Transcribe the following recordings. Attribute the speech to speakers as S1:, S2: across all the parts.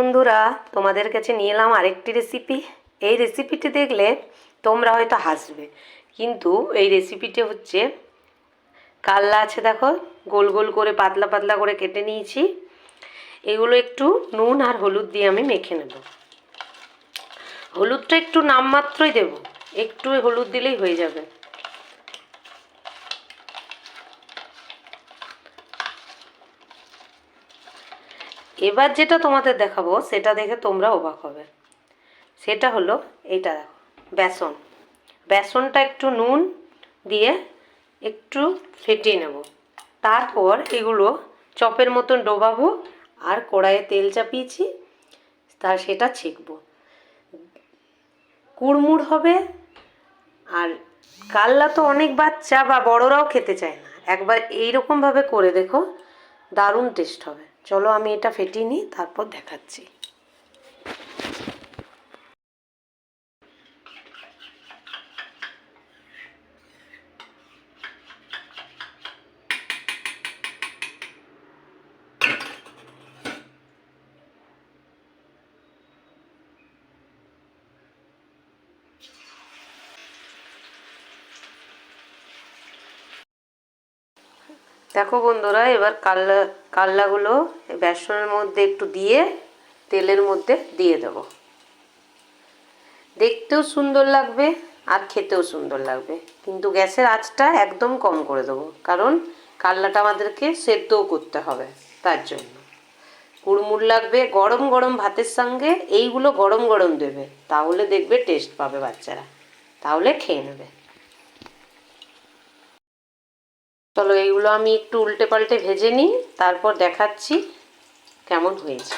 S1: বন্ধুরা, তোমাদের কাছে নিয়ে এলাম আরেকটি রেসিপি। এই রেসিপিটি দেখলে তোমরা হয়তো হাসবে, কিন্তু এই রেসিপিটি হচ্ছে কাল্লা আছে, দেখো গোল গোল করে পাতলা পাতলা করে কেটে নিয়েছি। এগুলো একটু নুন আর হলুদ দিয়ে আমি মেখে নেব। হলুদটা একটু নামমাত্রই দেব, একটু হলুদ দিলেই হয়ে যাবে। এবার যেটা তোমাদের দেখাবো সেটা দেখে তোমরা অবাক হবে। সেটা হলো এইটা, দেখো বেসন। বেসনটা একটু নুন দিয়ে একটু ফেটিয়ে নেব। তারপর এগুলো চপের মতন ডোবাবো আর কড়াইয়ে তেল চাপিয়েছি, সেটা ছেঁকবো। কুড়মুড় হবে। আর কাল্লা তো অনেক বাচ্চা বা বড়রাও খেতে চায় না, একবার এইরকমভাবে করে দেখো, দারুণ টেস্ট হবে। চলো আমি এটা ফেটিয়ে নিই, তারপর দেখাচ্ছি। দেখো বন্ধুরা, এবার কাল্লাগুলো বেসনের মধ্যে একটু দিয়ে তেলের মধ্যে দিয়ে দেব। দেখতেও সুন্দর লাগবে আর খেতেও সুন্দর লাগবে, কিন্তু গ্যাসের আঁচটা একদম কম করে দেবো, কারণ কাল্লাটা আমাদেরকে সেদ্ধও করতে হবে। তার জন্য কুড়মুড় লাগবে। গরম গরম ভাতের সঙ্গে এইগুলো গরম গরম দেবে, তাহলে দেখবে টেস্ট পাবে বাচ্চারা, তাহলে খেয়ে নেবে। চলো এইগুলো আমি একটু উল্টে পাল্টে ভেজে নিই, তারপর দেখাচ্ছি কেমন হয়েছে।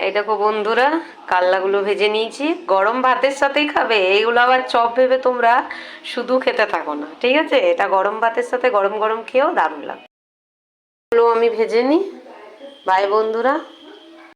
S1: এই দেখো বন্ধুরা, কাল্লাগুলো ভেজে নিয়েছি। গরম ভাতের সাথেই খাবে, এইগুলো আবার চপ ভেবে তোমরা শুধু খেতে থাকো না, ঠিক আছে? এটা গরম ভাতের সাথে গরম গরম খেয়েও দারুণ লাগবে। এগুলো আমি ভেজে নিই। বাই বন্ধুরা।